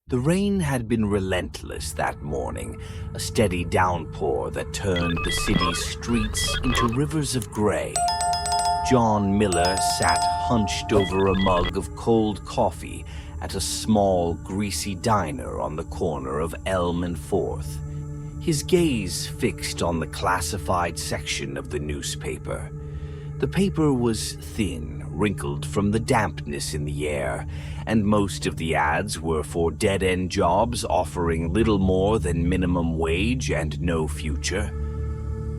The rain had been relentless that morning, a steady downpour that turned the city's streets into rivers of gray. John Miller sat hunched over a mug of cold coffee at a small, greasy diner on the corner of Elm and Fourth, his gaze fixed on the classified section of the newspaper. The paper was thin, wrinkled from the dampness in the air, and most of the ads were for dead-end jobs offering little more than minimum wage and no future.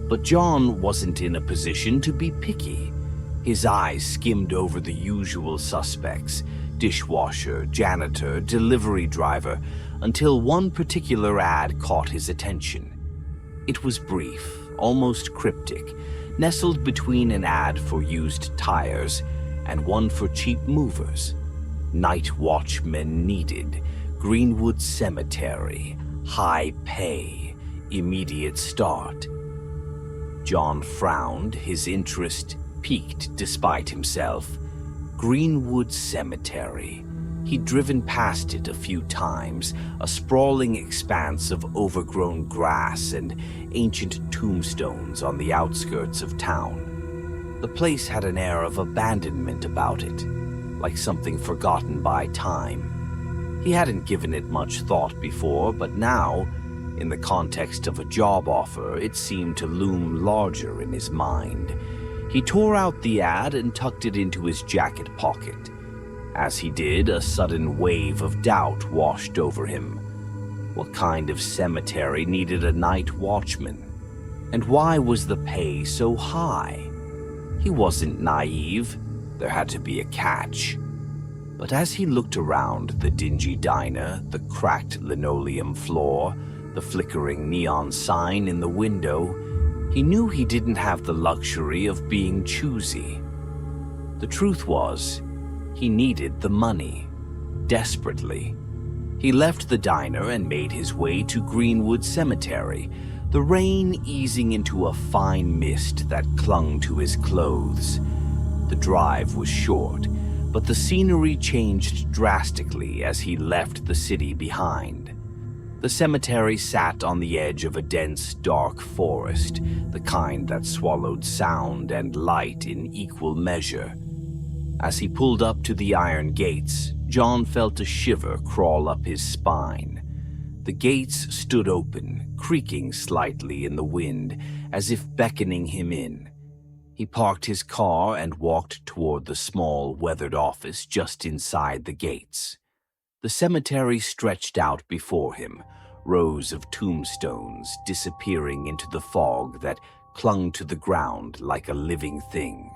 But John wasn't in a position to be picky. His eyes skimmed over the usual suspects: dishwasher, janitor, delivery driver, until one particular ad caught his attention. It was brief, almost cryptic, nestled between an ad for used tires and one for cheap movers. Night Watchman needed, Greenwood Cemetery, high pay, immediate start. John frowned, his interest piqued despite himself. Greenwood Cemetery. He'd driven past it a few times, a sprawling expanse of overgrown grass and ancient tombstones on the outskirts of town. The place had an air of abandonment about it, like something forgotten by time. He hadn't given it much thought before, but now, in the context of a job offer, it seemed to loom larger in his mind. He tore out the ad and tucked it into his jacket pocket. As he did, a sudden wave of doubt washed over him. What kind of cemetery needed a night watchman? And why was the pay so high? He wasn't naive. There had to be a catch. But as he looked around the dingy diner, the cracked linoleum floor, the flickering neon sign in the window, he knew he didn't have the luxury of being choosy. The truth was, he needed the money, desperately. He left the diner and made his way to Greenwood Cemetery, the rain easing into a fine mist that clung to his clothes. The drive was short, but the scenery changed drastically as he left the city behind. The cemetery sat on the edge of a dense, dark forest, the kind that swallowed sound and light in equal measure. As he pulled up to the iron gates, John felt a shiver crawl up his spine. The gates stood open, creaking slightly in the wind, as if beckoning him in. He parked his car and walked toward the small, weathered office just inside the gates. The cemetery stretched out before him, rows of tombstones disappearing into the fog that clung to the ground like a living thing.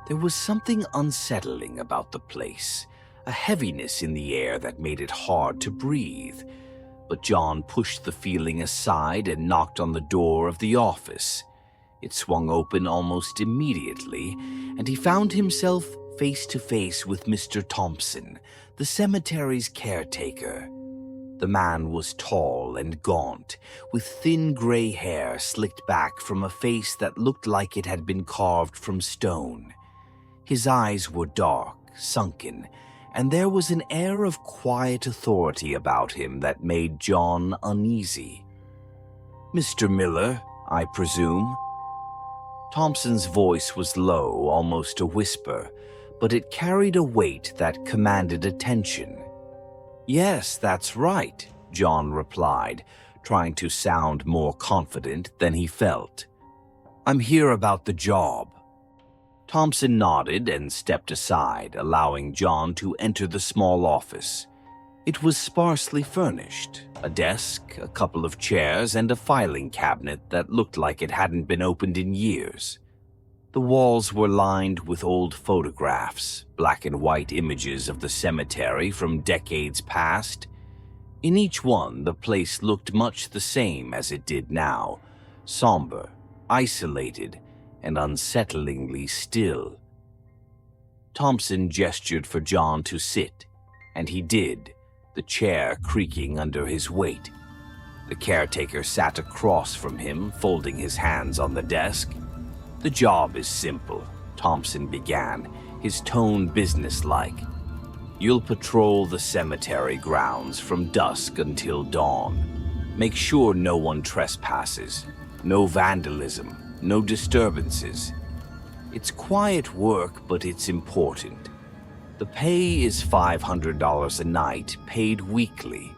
There was something unsettling about the place, a heaviness in the air that made it hard to breathe. But John pushed the feeling aside and knocked on the door of the office. It swung open almost immediately, and he found himself face to face with Mr. Thompson, the cemetery's caretaker. The man was tall and gaunt, with thin gray hair slicked back from a face that looked like it had been carved from stone. His eyes were dark, sunken, and there was an air of quiet authority about him that made John uneasy. "Mr. Miller, I presume?" Thompson's voice was low, almost a whisper, but it carried a weight that commanded attention. "Yes, that's right," John replied, trying to sound more confident than he felt. "I'm here about the job." Thompson nodded and stepped aside, allowing John to enter the small office. It was sparsely furnished: a desk, a couple of chairs, and a filing cabinet that looked like it hadn't been opened in years. The walls were lined with old photographs, black and white images of the cemetery from decades past. In each one, the place looked much the same as it did now, somber, isolated, and unsettlingly still. Thompson gestured for John to sit, and he did, the chair creaking under his weight. The caretaker sat across from him, folding his hands on the desk. "The job is simple," Thompson began, his tone businesslike. You'll patrol the cemetery grounds from dusk until dawn. Make sure no one trespasses, no vandalism, no disturbances. It's quiet work, but it's important. The pay is $500 a night, paid weekly.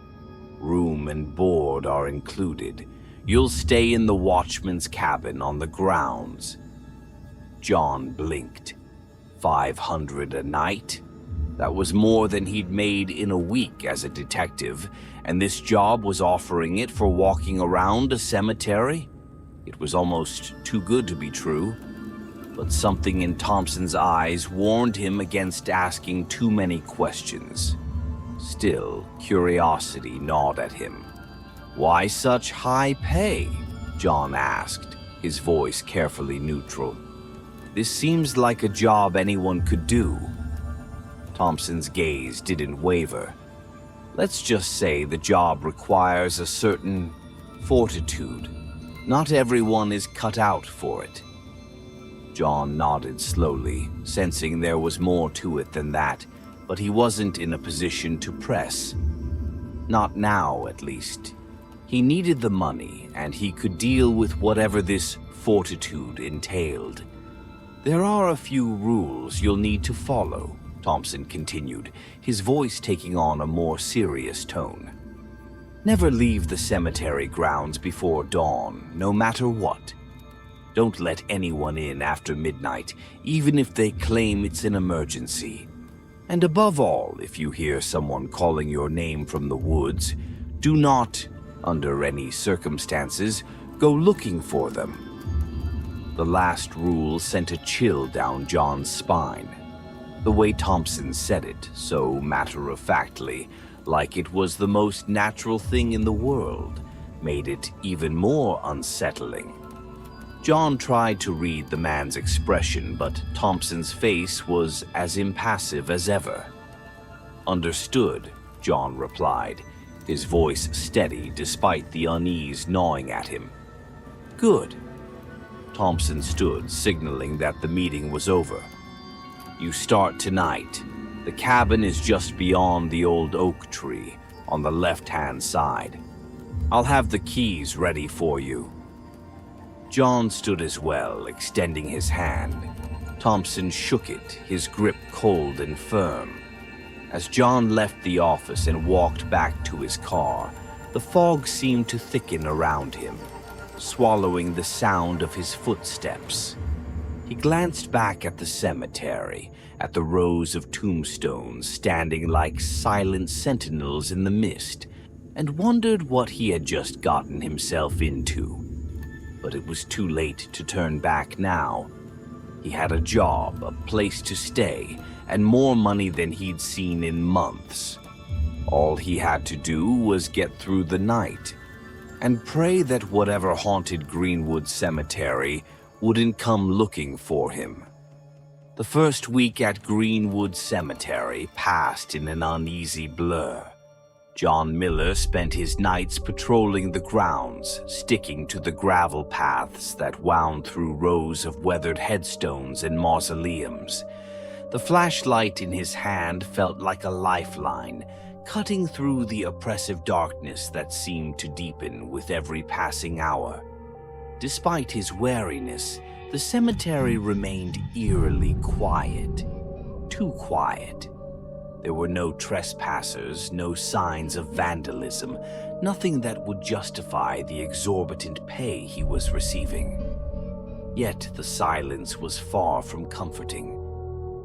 Room and board are included. You'll stay in the watchman's cabin on the grounds. John blinked. $500 a night? That was more than he'd made in a week as a detective, and this job was offering it for walking around a cemetery? It was almost too good to be true. But something in Thompson's eyes warned him against asking too many questions. Still, curiosity gnawed at him. "Why such high pay?" John asked, his voice carefully neutral. "This seems like a job anyone could do." Thompson's gaze didn't waver. "Let's just say the job requires a certain fortitude. Not everyone is cut out for it." John nodded slowly, sensing there was more to it than that, but he wasn't in a position to press. Not now, at least. He needed the money, and he could deal with whatever this fortitude entailed. "There are a few rules you'll need to follow," Thompson continued, his voice taking on a more serious tone. "Never leave the cemetery grounds before dawn, no matter what. Don't let anyone in after midnight, even if they claim it's an emergency. And above all, if you hear someone calling your name from the woods, do not, under any circumstances, go looking for them." The last rule sent a chill down John's spine. The way Thompson said it, so matter-of-factly, like it was the most natural thing in the world, made it even more unsettling. John tried to read the man's expression, but Thompson's face was as impassive as ever. "Understood," John replied, his voice steady despite the unease gnawing at him. "Good." Thompson stood, signaling that the meeting was over. "You start tonight. The cabin is just beyond the old oak tree, on the left-hand side. I'll have the keys ready for you." John stood as well, extending his hand. Thompson shook it, his grip cold and firm. As John left the office and walked back to his car, the fog seemed to thicken around him, swallowing the sound of his footsteps. He glanced back at the cemetery, at the rows of tombstones standing like silent sentinels in the mist, and wondered what he had just gotten himself into. But it was too late to turn back now. He had a job, a place to stay, and more money than he'd seen in months. All he had to do was get through the night, and pray that whatever haunted Greenwood Cemetery wouldn't come looking for him. The first week at Greenwood Cemetery passed in an uneasy blur. John Miller spent his nights patrolling the grounds, sticking to the gravel paths that wound through rows of weathered headstones and mausoleums. The flashlight in his hand felt like a lifeline, cutting through the oppressive darkness that seemed to deepen with every passing hour. Despite his wariness, the cemetery remained eerily quiet. Too quiet. There were no trespassers, no signs of vandalism, nothing that would justify the exorbitant pay he was receiving. Yet the silence was far from comforting.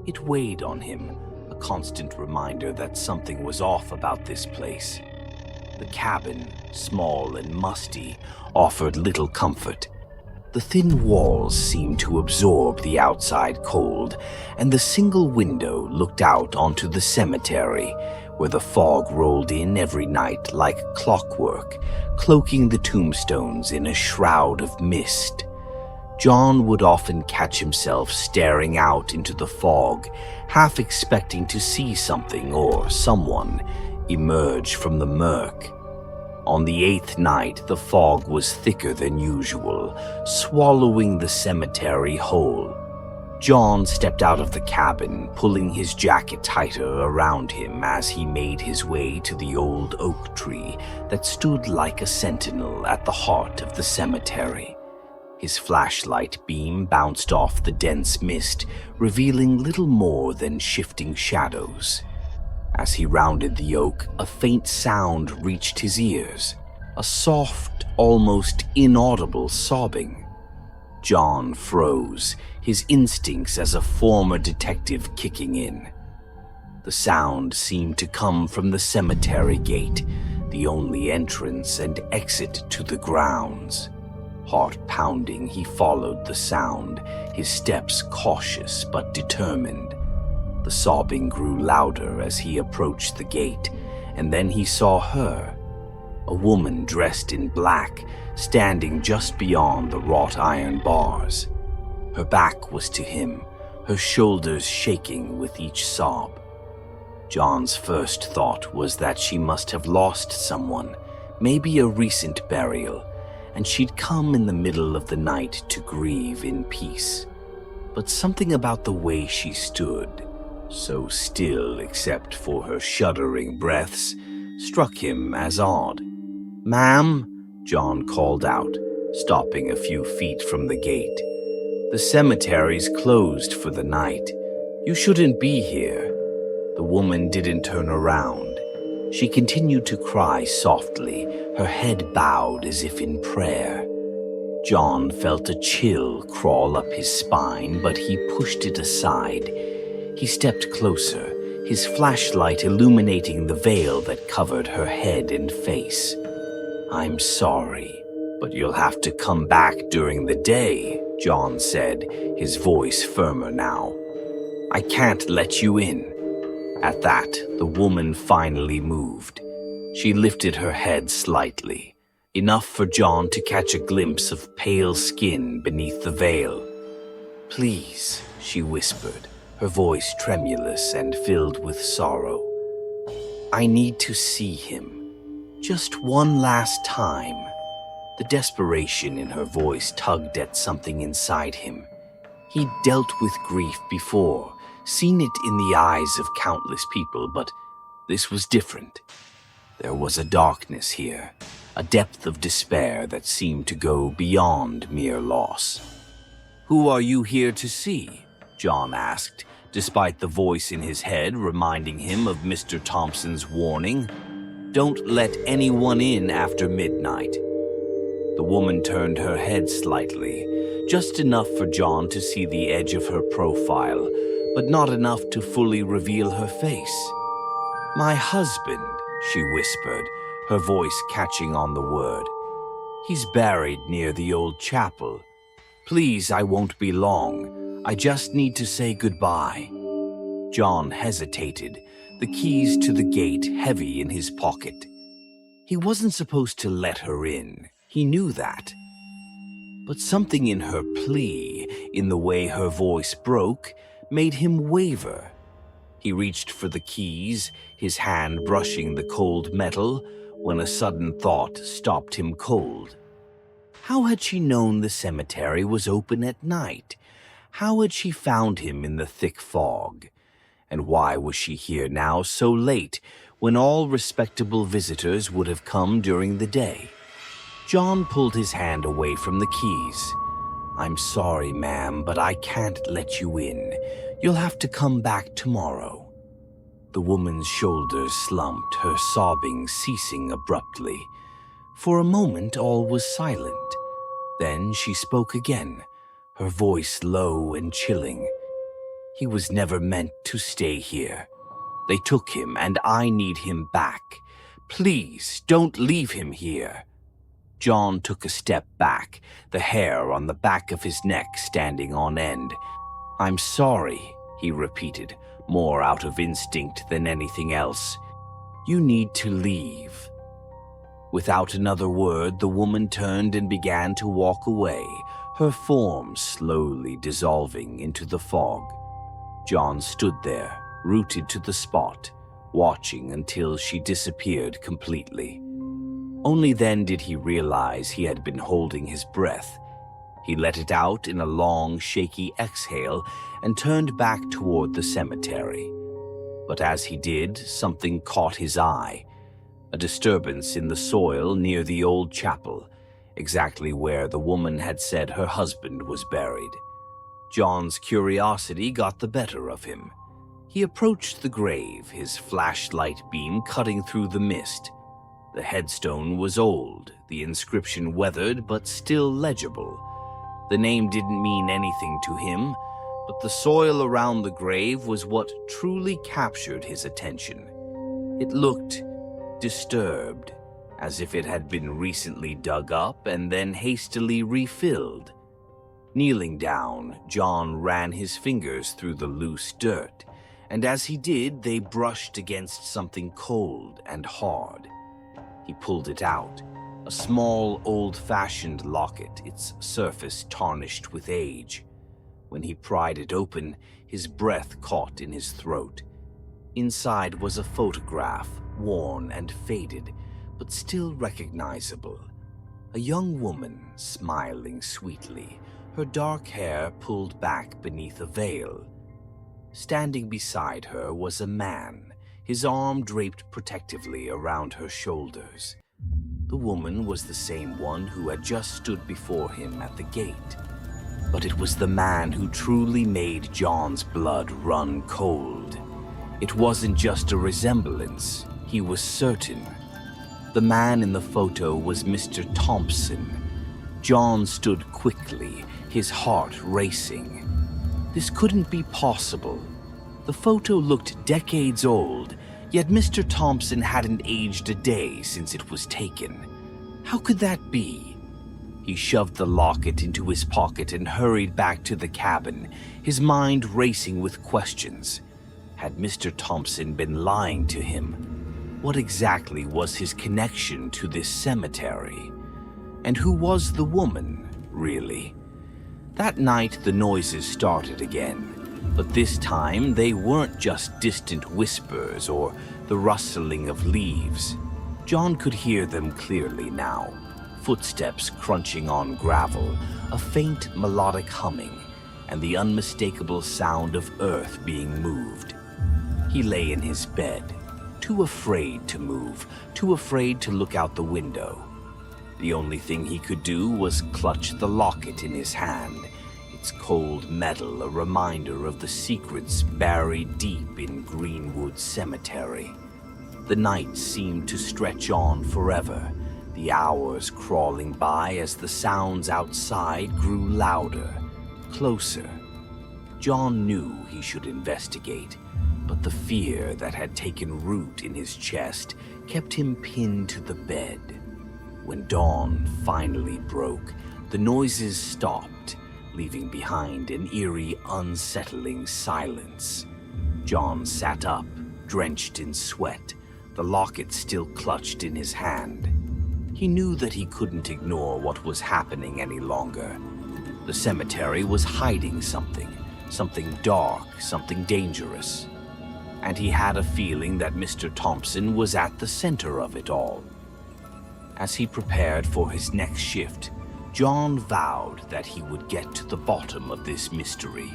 It weighed on him, a constant reminder that something was off about this place. The cabin, small and musty, offered little comfort. The thin walls seemed to absorb the outside cold, and the single window looked out onto the cemetery, where the fog rolled in every night like clockwork, cloaking the tombstones in a shroud of mist. John would often catch himself staring out into the fog, half expecting to see something or someone emerge from the murk. On the 8th night, the fog was thicker than usual, swallowing the cemetery whole. John stepped out of the cabin, pulling his jacket tighter around him as he made his way to the old oak tree that stood like a sentinel at the heart of the cemetery. His flashlight beam bounced off the dense mist, revealing little more than shifting shadows. As he rounded the oak, a faint sound reached his ears, a soft, almost inaudible sobbing. John froze, his instincts as a former detective kicking in. The sound seemed to come from the cemetery gate, the only entrance and exit to the grounds. Heart pounding, he followed the sound, his steps cautious but determined. The sobbing grew louder as he approached the gate, and then he saw her, a woman dressed in black, standing just beyond the wrought iron bars. Her back was to him, her shoulders shaking with each sob. John's first thought was that she must have lost someone, maybe a recent burial, and she'd come in the middle of the night to grieve in peace. But something about the way she stood, so still except for her shuddering breaths, struck him as odd. "Ma'am," John called out, stopping a few feet from the gate. "The cemetery's closed for the night. You shouldn't be here." The woman didn't turn around. She continued to cry softly, her head bowed as if in prayer. John felt a chill crawl up his spine, but he pushed it aside. He stepped closer, his flashlight illuminating the veil that covered her head and face. "I'm sorry, but you'll have to come back during the day," John said, his voice firmer now. "I can't let you in." At that, the woman finally moved. She lifted her head slightly, enough for John to catch a glimpse of pale skin beneath the veil. "Please," she whispered, her voice tremulous and filled with sorrow. "I need to see him. Just one last time." The desperation in her voice tugged at something inside him. He'd dealt with grief before, seen it in the eyes of countless people, but this was different. There was a darkness here, a depth of despair that seemed to go beyond mere loss. "Who are you here to see?" John asked, despite the voice in his head reminding him of Mr. Thompson's warning. "Don't let anyone in after midnight." The woman turned her head slightly, just enough for John to see the edge of her profile, but not enough to fully reveal her face. "My husband," she whispered, her voice catching on the word. "He's buried near the old chapel. Please, I won't be long. I just need to say goodbye." John hesitated, the keys to the gate heavy in his pocket. He wasn't supposed to let her in. He knew that. But something in her plea, in the way her voice broke, made him waver. He reached for the keys, his hand brushing the cold metal, when a sudden thought stopped him cold. How had she known the cemetery was open at night? How had she found him in the thick fog? And why was she here now so late, when all respectable visitors would have come during the day? John pulled his hand away from the keys. "I'm sorry, ma'am, but I can't let you in. You'll have to come back tomorrow." The woman's shoulders slumped, her sobbing ceasing abruptly. For a moment, all was silent. Then she spoke again, her voice low and chilling. "He was never meant to stay here. They took him, and I need him back. Please, don't leave him here." John took a step back, the hair on the back of his neck standing on end. "I'm sorry," he repeated, more out of instinct than anything else. "You need to leave." Without another word, the woman turned and began to walk away, her form slowly dissolving into the fog. John stood there, rooted to the spot, watching until she disappeared completely. Only then did he realize he had been holding his breath. He let it out in a long, shaky exhale and turned back toward the cemetery. But as he did, something caught his eye. A disturbance in the soil near the old chapel, exactly where the woman had said her husband was buried. John's curiosity got the better of him. He approached the grave, his flashlight beam cutting through the mist. The headstone was old, the inscription weathered but still legible. The name didn't mean anything to him, but the soil around the grave was what truly captured his attention. It looked disturbed, as if it had been recently dug up and then hastily refilled. Kneeling down, John ran his fingers through the loose dirt, and as he did, they brushed against something cold and hard. He pulled it out, a small, old-fashioned locket, its surface tarnished with age. When he pried it open, his breath caught in his throat. Inside was a photograph, worn and faded, but still recognizable. A young woman, smiling sweetly, her dark hair pulled back beneath a veil. Standing beside her was a man, his arm draped protectively around her shoulders. The woman was the same one who had just stood before him at the gate. But it was the man who truly made John's blood run cold. It wasn't just a resemblance, he was certain. The man in the photo was Mr. Thompson. John stood quickly, his heart racing. This couldn't be possible. The photo looked decades old, yet Mr. Thompson hadn't aged a day since it was taken. How could that be? He shoved the locket into his pocket and hurried back to the cabin, his mind racing with questions. Had Mr. Thompson been lying to him? What exactly was his connection to this cemetery? And who was the woman, really? That night, the noises started again. But this time, they weren't just distant whispers or the rustling of leaves. John could hear them clearly now. Footsteps crunching on gravel, a faint melodic humming, and the unmistakable sound of earth being moved. He lay in his bed, too afraid to move, too afraid to look out the window. The only thing he could do was clutch the locket in his hand, its cold metal a reminder of the secrets buried deep in Greenwood Cemetery. The night seemed to stretch on forever, the hours crawling by as the sounds outside grew louder, closer. John knew he should investigate, but the fear that had taken root in his chest kept him pinned to the bed. When dawn finally broke, the noises stopped, leaving behind an eerie, unsettling silence. John sat up, drenched in sweat, the locket still clutched in his hand. He knew that he couldn't ignore what was happening any longer. The cemetery was hiding something dark, something dangerous. And he had a feeling that Mr. Thompson was at the center of it all. As he prepared for his next shift, John vowed that he would get to the bottom of this mystery.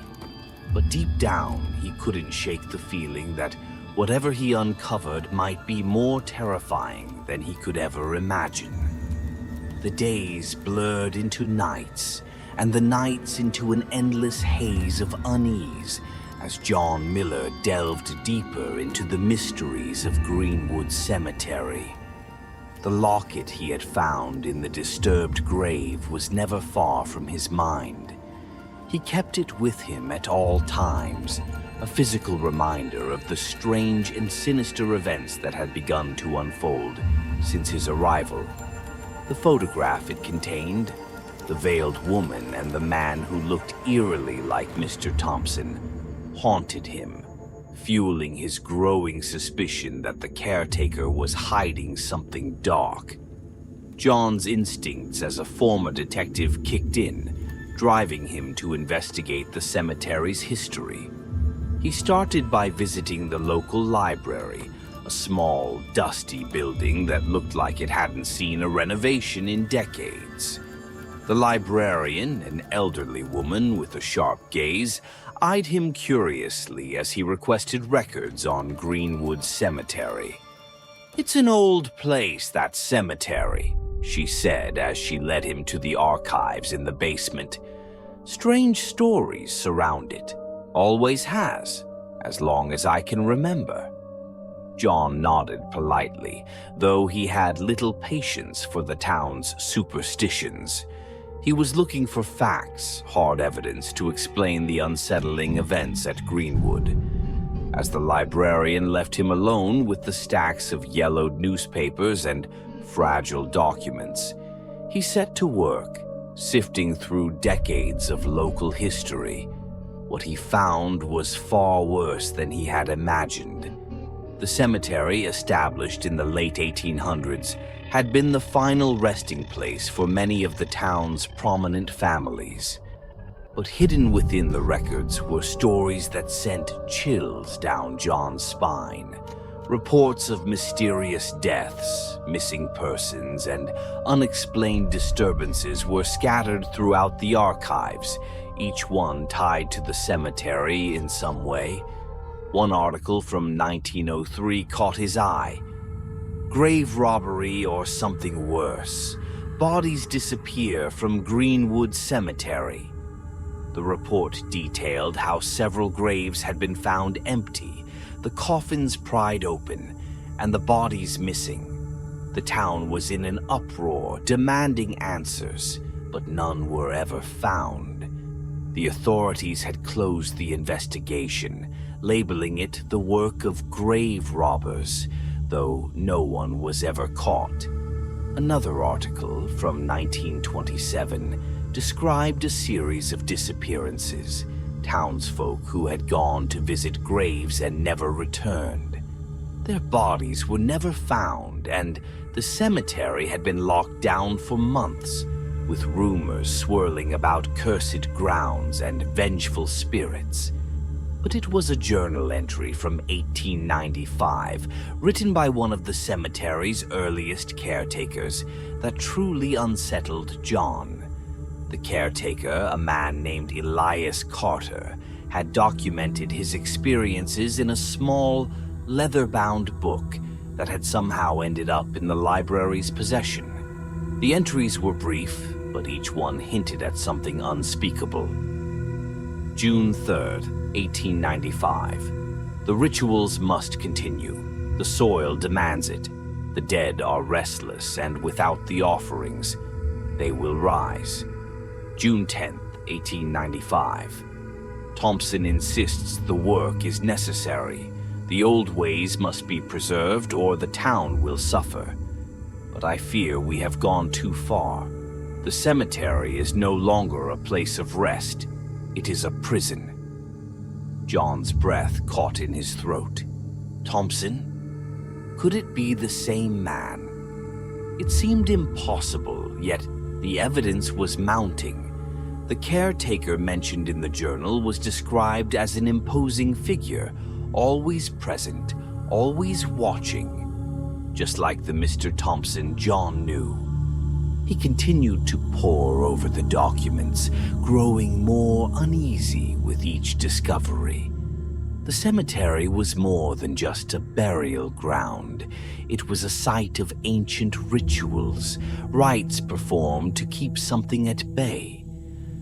But deep down, he couldn't shake the feeling that whatever he uncovered might be more terrifying than he could ever imagine. The days blurred into nights, and the nights into an endless haze of unease as John Miller delved deeper into the mysteries of Greenwood Cemetery. The locket he had found in the disturbed grave was never far from his mind. He kept it with him at all times, a physical reminder of the strange and sinister events that had begun to unfold since his arrival. The photograph it contained, the veiled woman and the man who looked eerily like Mr. Thompson, haunted him, fueling his growing suspicion that the caretaker was hiding something dark. John's instincts as a former detective kicked in, driving him to investigate the cemetery's history. He started by visiting the local library, a small, dusty building that looked like it hadn't seen a renovation in decades. The librarian, an elderly woman with a sharp gaze, eyed him curiously as he requested records on Greenwood Cemetery. "It's an old place, that cemetery," she said as she led him to the archives in the basement. "Strange stories surround it. Always has, as long as I can remember." John nodded politely, though he had little patience for the town's superstitions. He was looking for facts, hard evidence to explain the unsettling events at Greenwood. As the librarian left him alone with the stacks of yellowed newspapers and fragile documents, he set to work, sifting through decades of local history. What he found was far worse than he had imagined. The cemetery, established in the late 1800s, had been the final resting place for many of the town's prominent families. But hidden within the records were stories that sent chills down John's spine. Reports of mysterious deaths, missing persons, and unexplained disturbances were scattered throughout the archives, each one tied to the cemetery in some way. One article from 1903 caught his eye. "Grave robbery or something worse. Bodies disappear from Greenwood Cemetery." The report detailed how several graves had been found empty, the coffins pried open, and the bodies missing. The town was in an uproar, demanding answers, but none were ever found. The authorities had closed the investigation, labeling it the work of grave robbers, though no one was ever caught. Another article from 1927 described a series of disappearances, townsfolk who had gone to visit graves and never returned. Their bodies were never found, and the cemetery had been locked down for months, with rumors swirling about cursed grounds and vengeful spirits. But it was a journal entry from 1895, written by one of the cemetery's earliest caretakers, that truly unsettled John. The caretaker, a man named Elias Carter, had documented his experiences in a small, leather-bound book that had somehow ended up in the library's possession. The entries were brief, but each one hinted at something unspeakable. June 3rd, 1895. The rituals must continue. The soil demands it. The dead are restless, and without the offerings, they will rise. June 10th, 1895. Thompson insists the work is necessary. The old ways must be preserved or the town will suffer. But I fear we have gone too far. The cemetery is no longer a place of rest. It is a prison. John's breath caught in his throat. Thompson? Could it be the same man? It seemed impossible, yet the evidence was mounting. The caretaker mentioned in the journal was described as an imposing figure, always present, always watching, just like the Mr. Thompson John knew. He continued to pore over the documents, growing more uneasy with each discovery. The cemetery was more than just a burial ground. It was a site of ancient rituals, rites performed to keep something at bay.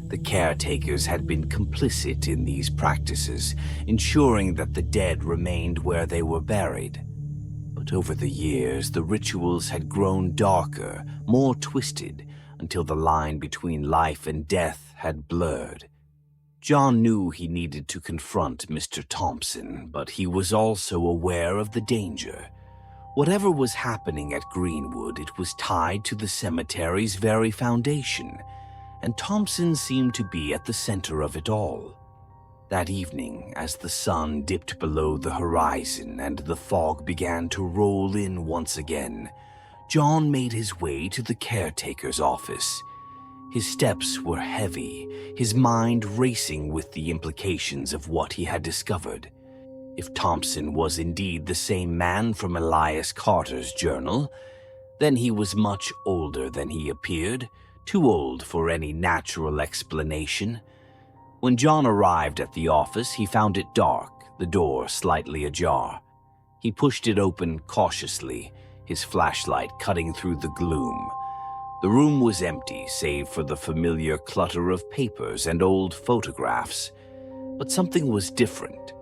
The caretakers had been complicit in these practices, ensuring that the dead remained where they were buried. But over the years, the rituals had grown darker, more twisted, until the line between life and death had blurred. John knew he needed to confront Mr. Thompson, but he was also aware of the danger. Whatever was happening at Greenwood, it was tied to the cemetery's very foundation, and Thompson seemed to be at the center of it all. That evening, as the sun dipped below the horizon and the fog began to roll in once again, John made his way to the caretaker's office. His steps were heavy, his mind racing with the implications of what he had discovered. If Thompson was indeed the same man from Elias Carter's journal, then he was much older than he appeared, too old for any natural explanation. When John arrived at the office, he found it dark, the door slightly ajar. He pushed it open cautiously, his flashlight cutting through the gloom. The room was empty, save for the familiar clutter of papers and old photographs. But something was different.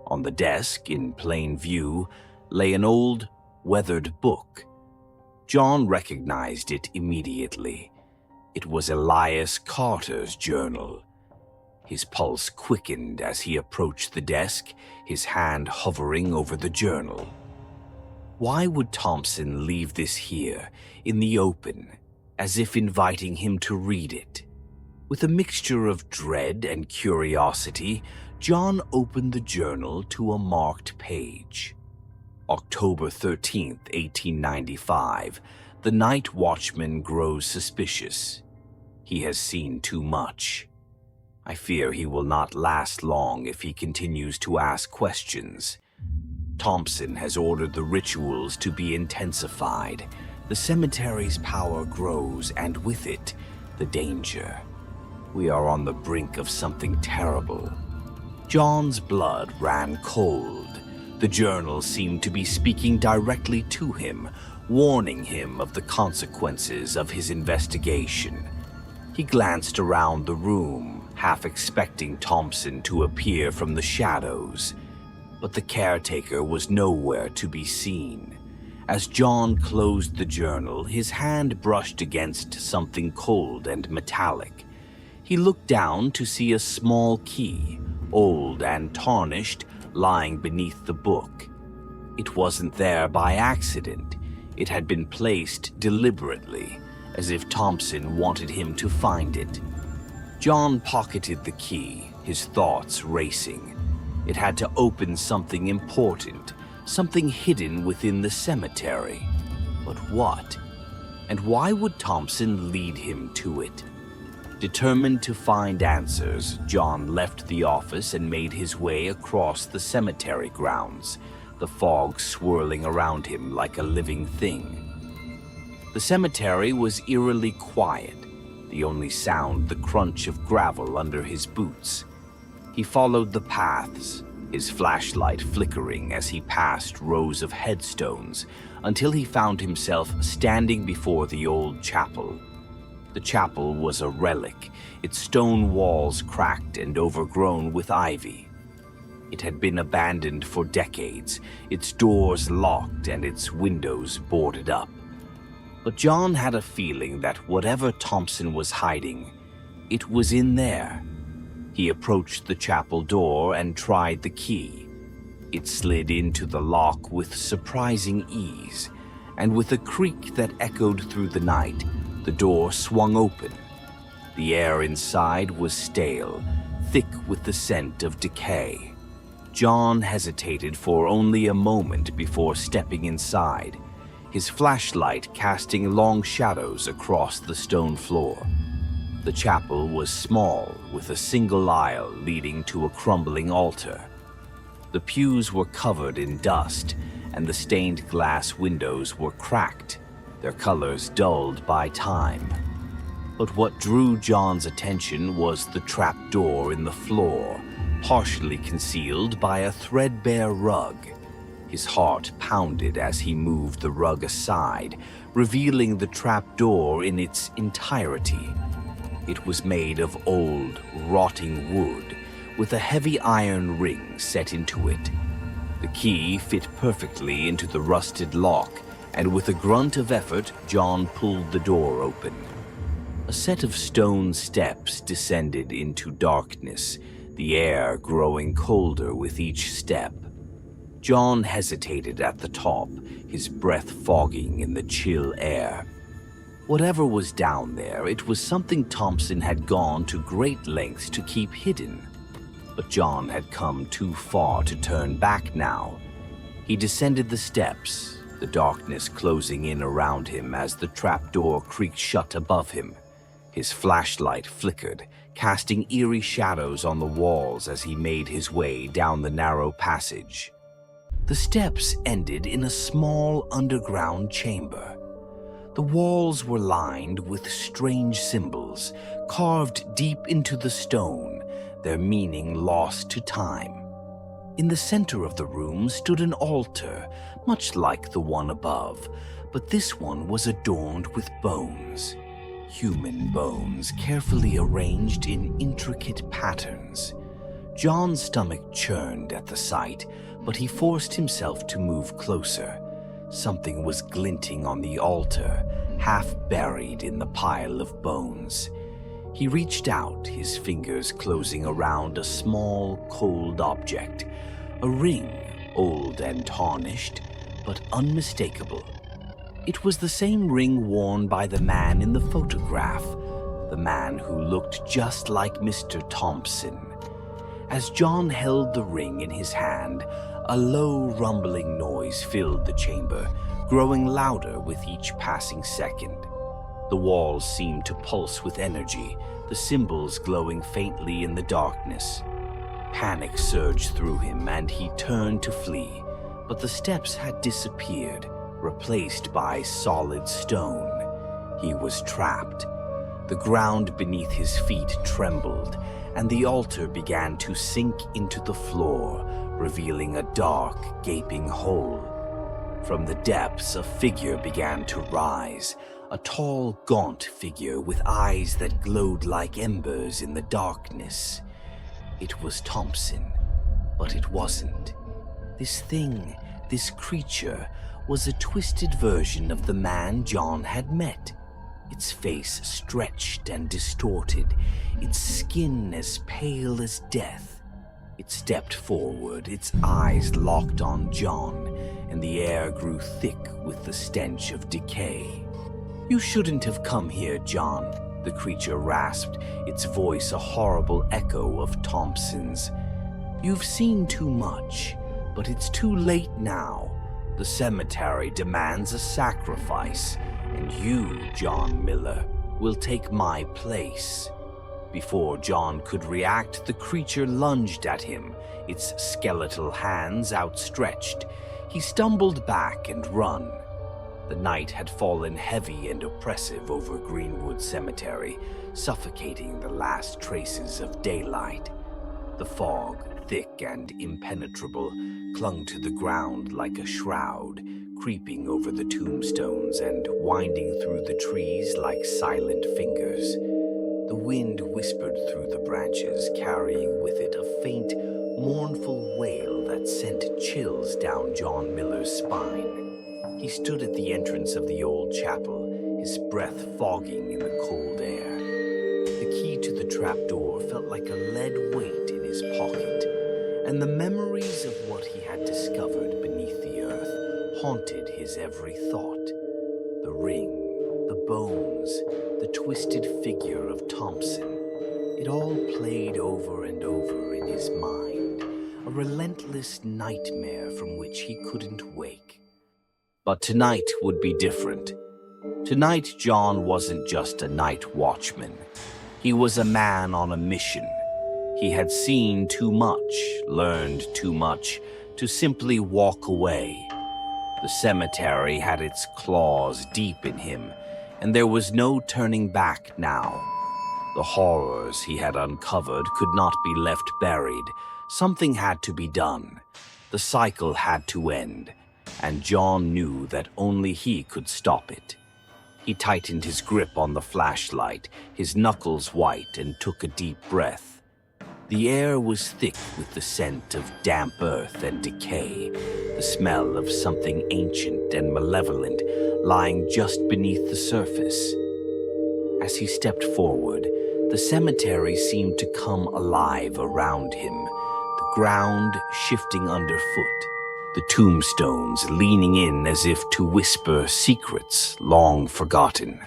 On the desk, in plain view, lay an old, weathered book. John recognized it immediately. It was Elias Carter's journal. His pulse quickened as he approached the desk, his hand hovering over the journal. Why would Thompson leave this here, in the open, as if inviting him to read it? With a mixture of dread and curiosity, John opened the journal to a marked page. October 13th, 1895. The Night Watchman grows suspicious. He has seen too much. I fear he will not last long if he continues to ask questions. Thompson has ordered the rituals to be intensified. The cemetery's power grows, and with it, the danger. We are on the brink of something terrible. John's blood ran cold. The journal seemed to be speaking directly to him, warning him of the consequences of his investigation. He glanced around the room, half expecting Thompson to appear from the shadows. But the caretaker was nowhere to be seen. As John closed the journal, his hand brushed against something cold and metallic. He looked down to see a small key, old and tarnished, lying beneath the book. It wasn't there by accident. It had been placed deliberately, as if Thompson wanted him to find it. John pocketed the key, his thoughts racing. It had to open something important, something hidden within the cemetery. But what? And why would Thompson lead him to it? Determined to find answers, John left the office and made his way across the cemetery grounds, the fog swirling around him like a living thing. The cemetery was eerily quiet, the only sound the crunch of gravel under his boots. He followed the paths, his flashlight flickering as he passed rows of headstones, until he found himself standing before the old chapel. The chapel was a relic, its stone walls cracked and overgrown with ivy. It had been abandoned for decades, its doors locked and its windows boarded up. But John had a feeling that whatever Thompson was hiding, it was in there. He approached the chapel door and tried the key. It slid into the lock with surprising ease, and with a creak that echoed through the night, the door swung open. The air inside was stale, thick with the scent of decay. John hesitated for only a moment before stepping inside, his flashlight casting long shadows across the stone floor. The chapel was small, with a single aisle leading to a crumbling altar. The pews were covered in dust, and the stained glass windows were cracked, their colors dulled by time. But what drew John's attention was the trapdoor in the floor, partially concealed by a threadbare rug. His heart pounded as he moved the rug aside, revealing the trapdoor in its entirety. It was made of old, rotting wood, with a heavy iron ring set into it. The key fit perfectly into the rusted lock, and with a grunt of effort, John pulled the door open. A set of stone steps descended into darkness, the air growing colder with each step. John hesitated at the top, his breath fogging in the chill air. Whatever was down there, it was something Thompson had gone to great lengths to keep hidden. But John had come too far to turn back now. He descended the steps, the darkness closing in around him as the trapdoor creaked shut above him. His flashlight flickered, casting eerie shadows on the walls as he made his way down the narrow passage. The steps ended in a small underground chamber. The walls were lined with strange symbols, carved deep into the stone, their meaning lost to time. In the center of the room stood an altar, much like the one above, but this one was adorned with bones. Human bones, carefully arranged in intricate patterns. John's stomach churned at the sight, but he forced himself to move closer. Something was glinting on the altar, half buried in the pile of bones. He reached out, his fingers closing around a small, cold object. A ring, old and tarnished, but unmistakable. It was the same ring worn by the man in the photograph, the man who looked just like Mr. Thompson. As John held the ring in his hand, a low, rumbling noise filled the chamber, growing louder with each passing second. The walls seemed to pulse with energy, the symbols glowing faintly in the darkness. Panic surged through him, and he turned to flee, but the steps had disappeared, replaced by solid stone. He was trapped. The ground beneath his feet trembled, and the altar began to sink into the floor, revealing a dark, gaping hole. From the depths, a figure began to rise, a tall, gaunt figure with eyes that glowed like embers in the darkness. It was Thompson, but it wasn't. This thing, this creature, was a twisted version of the man John had met. Its face stretched and distorted, its skin as pale as death. It stepped forward, its eyes locked on John, and the air grew thick with the stench of decay. "You shouldn't have come here, John," the creature rasped, its voice a horrible echo of Thompson's. "You've seen too much, but it's too late now. The cemetery demands a sacrifice, and you, John Miller, will take my place." Before John could react, the creature lunged at him, its skeletal hands outstretched. He stumbled back and run. The night had fallen heavy and oppressive over Greenwood Cemetery, suffocating the last traces of daylight. The fog, thick and impenetrable, clung to the ground like a shroud, creeping over the tombstones and winding through the trees like silent fingers. The wind whispered through the branches, carrying with it a faint, mournful wail that sent chills down John Miller's spine. He stood at the entrance of the old chapel, his breath fogging in the cold air. The key to the trapdoor felt like a lead weight in his pocket, and the memories of what he had discovered beneath the earth haunted his every thought. The ring, the bones, the twisted figure of Thompson. It all played over and over in his mind, a relentless nightmare from which he couldn't wake. But tonight would be different. Tonight, John wasn't just a night watchman. He was a man on a mission. He had seen too much, learned too much, to simply walk away. The cemetery had its claws deep in him, and there was no turning back now. The horrors he had uncovered could not be left buried. Something had to be done. The cycle had to end, and John knew that only he could stop it. He tightened his grip on the flashlight, his knuckles white, and took a deep breath. The air was thick with the scent of damp earth and decay, the smell of something ancient and malevolent lying just beneath the surface. As he stepped forward, the cemetery seemed to come alive around him, the ground shifting underfoot, the tombstones leaning in as if to whisper secrets long forgotten.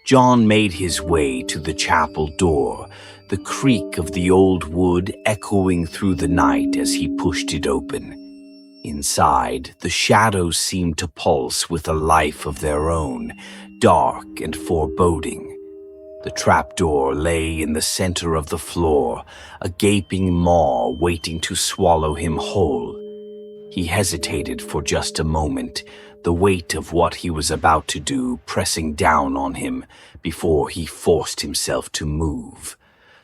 John made his way to the chapel door, the creak of the old wood echoing through the night as he pushed it open. Inside, the shadows seemed to pulse with a life of their own, dark and foreboding. The trapdoor lay in the center of the floor, a gaping maw waiting to swallow him whole. He hesitated for just a moment, the weight of what he was about to do pressing down on him before he forced himself to move.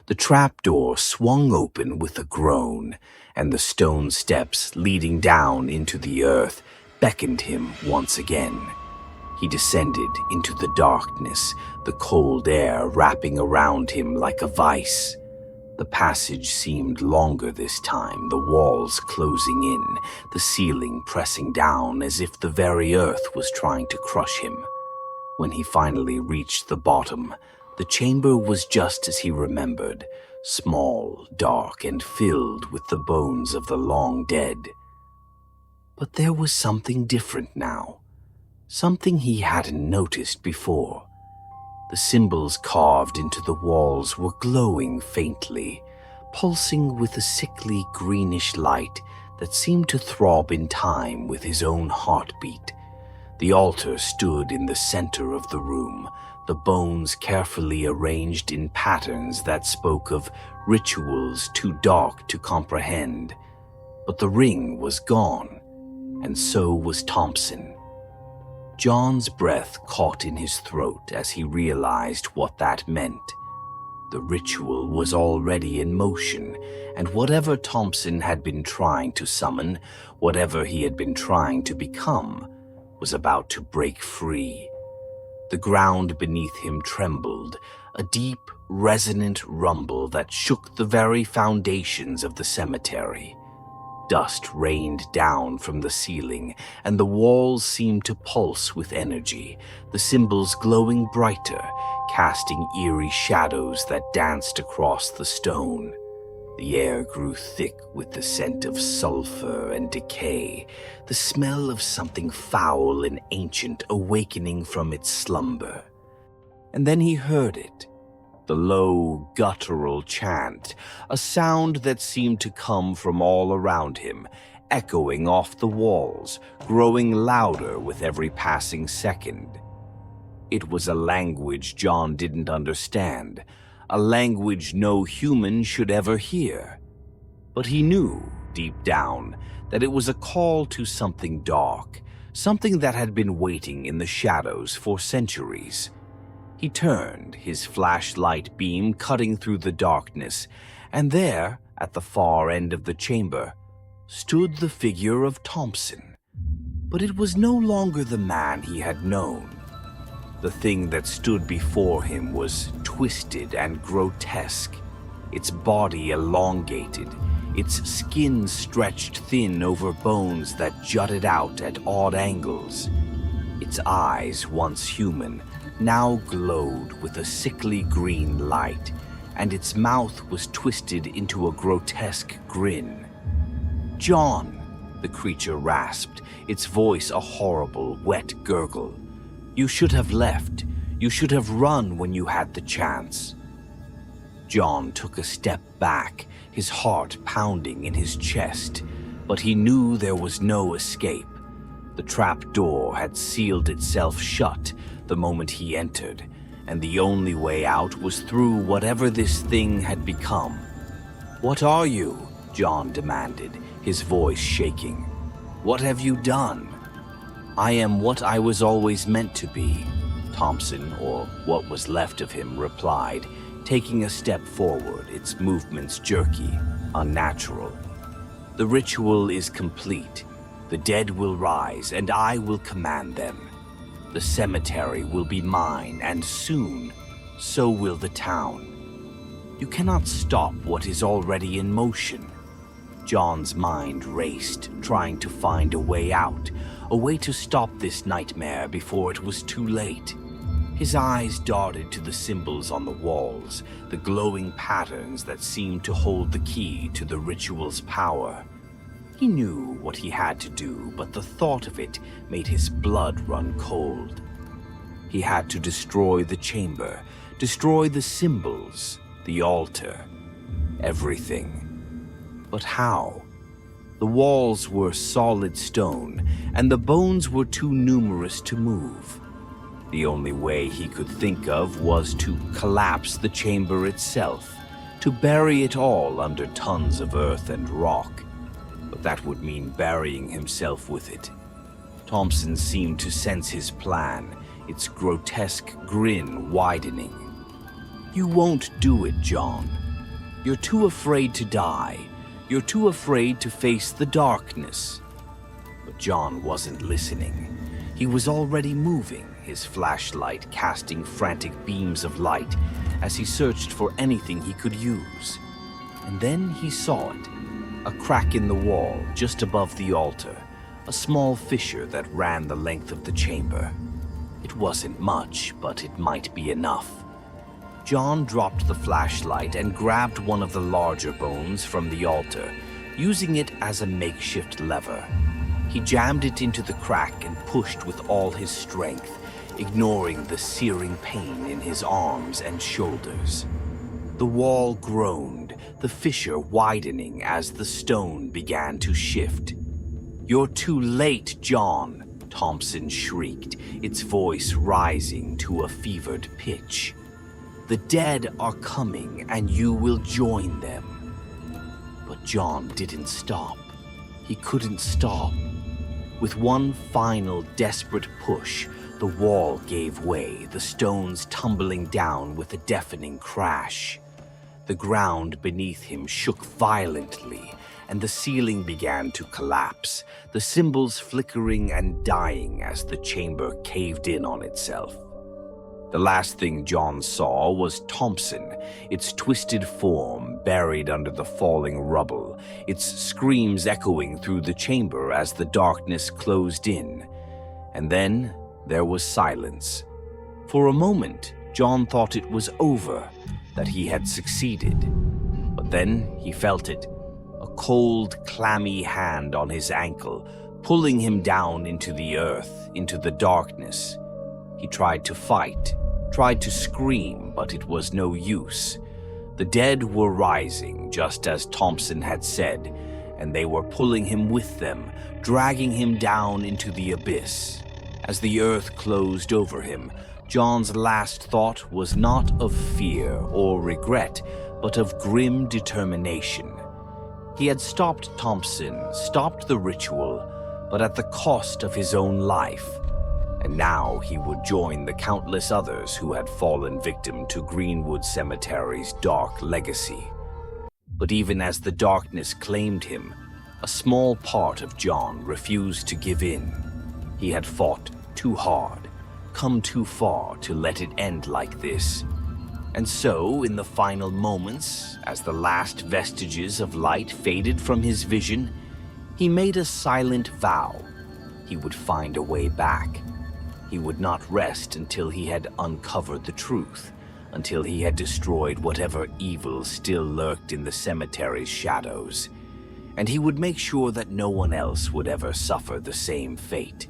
The trapdoor swung open with a groan, and the stone steps leading down into the earth beckoned him once again. He descended into the darkness, the cold air wrapping around him like a vice. The passage seemed longer this time, the walls closing in, the ceiling pressing down as if the very earth was trying to crush him. When he finally reached the bottom, the chamber was just as he remembered, small, dark, and filled with the bones of the long dead. But there was something different now, something he hadn't noticed before. The symbols carved into the walls were glowing faintly, pulsing with a sickly greenish light that seemed to throb in time with his own heartbeat. The altar stood in the center of the room, the bones carefully arranged in patterns that spoke of rituals too dark to comprehend. But the ring was gone, and so was Thompson. John's breath caught in his throat as he realized what that meant. The ritual was already in motion, and whatever Thompson had been trying to summon, whatever he had been trying to become, was about to break free. The ground beneath him trembled, a deep, resonant rumble that shook the very foundations of the cemetery. Dust rained down from the ceiling, and the walls seemed to pulse with energy, the symbols glowing brighter, casting eerie shadows that danced across the stone. The air grew thick with the scent of sulfur and decay, the smell of something foul and ancient awakening from its slumber. And then he heard it. The low, guttural chant, a sound that seemed to come from all around him, echoing off the walls, growing louder with every passing second. It was a language John didn't understand, a language no human should ever hear. But he knew, deep down, that it was a call to something dark, something that had been waiting in the shadows for centuries. He turned, his flashlight beam cutting through the darkness, and there, at the far end of the chamber, stood the figure of Thompson. But it was no longer the man he had known. The thing that stood before him was twisted and grotesque, its body elongated, its skin stretched thin over bones that jutted out at odd angles. Its eyes, once human, now glowed with a sickly green light, and its mouth was twisted into a grotesque grin. "John," the creature rasped, its voice a horrible, wet gurgle. "You should have left. You should have run when you had the chance." John took a step back, his heart pounding in his chest, but he knew there was no escape. The trap door had sealed itself shut the moment he entered, and the only way out was through whatever this thing had become. "What are you?" John demanded, his voice shaking. "What have you done?" "I am what I was always meant to be," Thompson, or what was left of him, replied, taking a step forward, its movements jerky, unnatural. "The ritual is complete. The dead will rise, and I will command them. The cemetery will be mine, and soon, so will the town. You cannot stop what is already in motion." John's mind raced, trying to find a way out, a way to stop this nightmare before it was too late. His eyes darted to the symbols on the walls, the glowing patterns that seemed to hold the key to the ritual's power. He knew what he had to do, but the thought of it made his blood run cold. He had to destroy the chamber, destroy the symbols, the altar, everything. But how? The walls were solid stone, and the bones were too numerous to move. The only way he could think of was to collapse the chamber itself, to bury it all under tons of earth and rock. But that would mean burying himself with it. Thompson seemed to sense his plan, its grotesque grin widening. "You won't do it, John. You're too afraid to die. You're too afraid to face the darkness." But John wasn't listening. He was already moving, his flashlight casting frantic beams of light as he searched for anything he could use. And then he saw it, a crack in the wall just above the altar, a small fissure that ran the length of the chamber. It wasn't much, but it might be enough. John dropped the flashlight and grabbed one of the larger bones from the altar, using it as a makeshift lever. He jammed it into the crack and pushed with all his strength, ignoring the searing pain in his arms and shoulders. The wall groaned, the fissure widening as the stone began to shift. "You're too late, John," Thompson shrieked, its voice rising to a fevered pitch. "The dead are coming, and you will join them." But John didn't stop. He couldn't stop. With one final desperate push, the wall gave way, the stones tumbling down with a deafening crash. The ground beneath him shook violently, and the ceiling began to collapse, the symbols flickering and dying as the chamber caved in on itself. The last thing John saw was Thompson, its twisted form buried under the falling rubble, its screams echoing through the chamber as the darkness closed in. And then there was silence. For a moment, John thought it was over, that he had succeeded. But then he felt it, a cold, clammy hand on his ankle, pulling him down into the earth, into the darkness. He tried to fight, tried to scream, but it was no use. The dead were rising, just as Thompson had said, and they were pulling him with them, dragging him down into the abyss. As the earth closed over him, John's last thought was not of fear or regret, but of grim determination. He had stopped Thompson, stopped the ritual, but at the cost of his own life. And now he would join the countless others who had fallen victim to Greenwood Cemetery's dark legacy. But even as the darkness claimed him, a small part of John refused to give in. He had fought too hard, come too far to let it end like this. And so, in the final moments, as the last vestiges of light faded from his vision, he made a silent vow. He would find a way back. He would not rest until he had uncovered the truth, until he had destroyed whatever evil still lurked in the cemetery's shadows. And he would make sure that no one else would ever suffer the same fate.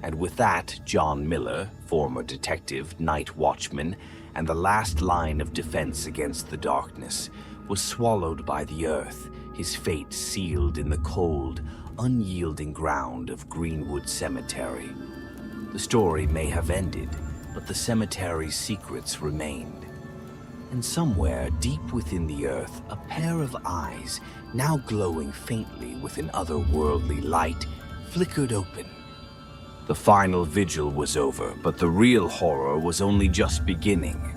And with that, John Miller, former detective, Night Watchman, and the last line of defense against the darkness, was swallowed by the earth, his fate sealed in the cold, unyielding ground of Greenwood Cemetery. The story may have ended, but the cemetery's secrets remained. And somewhere deep within the earth, a pair of eyes, now glowing faintly with an otherworldly light, flickered open. The final vigil was over, but the real horror was only just beginning.